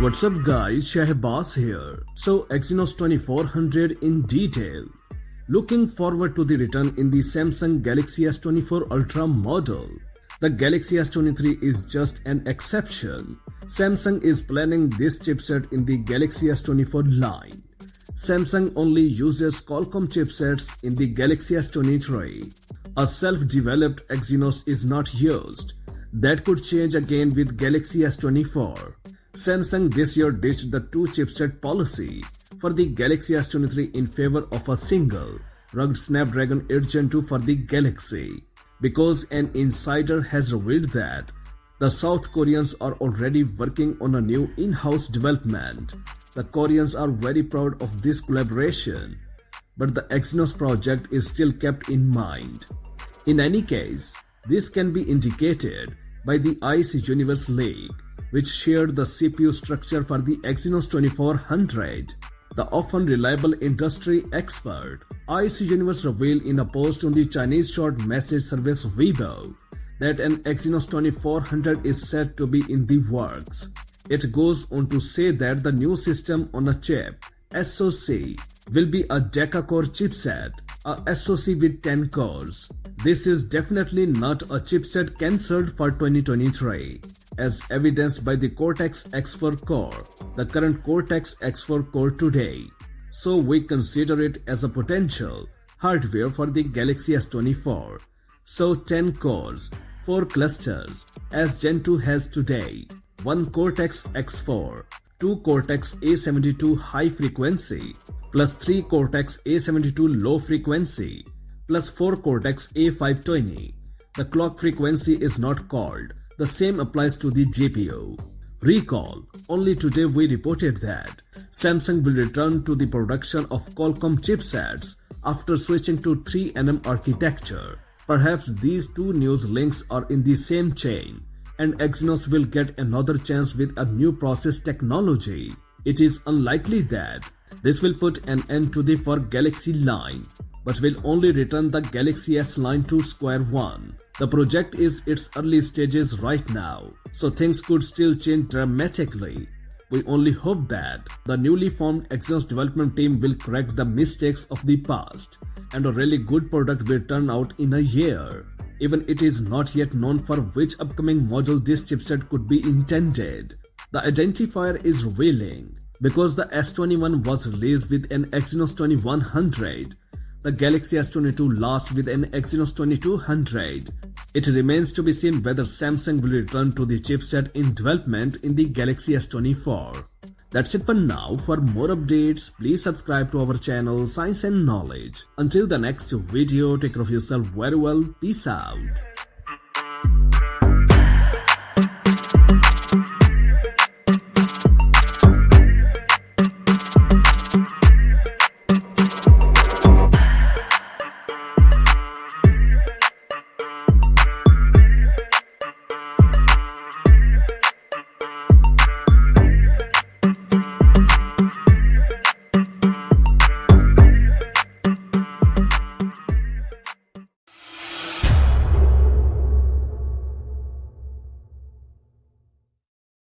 What's up guys, Shahbaz here. So Exynos 2400 in detail. Looking forward to the return in the Samsung Galaxy S24 Ultra model. The Galaxy S23 is just an exception. Samsung is planning this chipset in the Galaxy S24 line. Samsung only uses Qualcomm chipsets in the Galaxy S23. A self-developed Exynos is not used. That could change again with Galaxy S24. Samsung this year ditched the two chipset policy for the Galaxy S23 in favor of a single rugged Snapdragon 8 Gen 2 for the Galaxy, because an insider has revealed that the South Koreans are already working on a new in-house development. The Koreans are very proud of this collaboration, but the Exynos project is still kept in mind. In any case, this can be indicated by the IC Universe leak, which shared the CPU structure for the Exynos 2400. The often reliable industry expert IC Universe revealed in a post on the Chinese short message service Weibo that an Exynos 2400 is said to be in the works. It goes on to say that the new system on a chip, SoC, will be a deca-core chipset, a SoC with 10 cores. This is definitely not a chipset cancelled for 2023. As evidenced by the Cortex-X4 core, the current Cortex-X4 core today. So we consider it as a potential hardware for the Galaxy S24. So 10 cores, 4 clusters, as Gen 2 has today. 1 Cortex-X4, 2 Cortex-A72 high frequency, plus 3 Cortex-A72 low frequency, plus 4 Cortex-A520. The clock frequency is not called. The same applies to the GPU. Recall, only today we reported that Samsung will return to the production of Qualcomm chipsets after switching to 3nm architecture. Perhaps these two news links are in the same chain, and Exynos will get another chance with a new process technology. It is unlikely that this will put an end to the for Galaxy line, but will only return the Galaxy S line to square one. The project is its early stages right now, so things could still change dramatically. We only hope that the newly formed Exynos development team will correct the mistakes of the past, and a really good product will turn out in a year. Even it is not yet known for which upcoming model this chipset could be intended. The identifier is revealing because the S21 was released with an Exynos 2100. The Galaxy S22 last with an Exynos 2200. It remains to be seen whether Samsung will return to the chipset in development in the Galaxy S24. That's it for now. For more updates, please subscribe to our channel Science and Knowledge. Until the next video, take care of yourself very well. Peace out.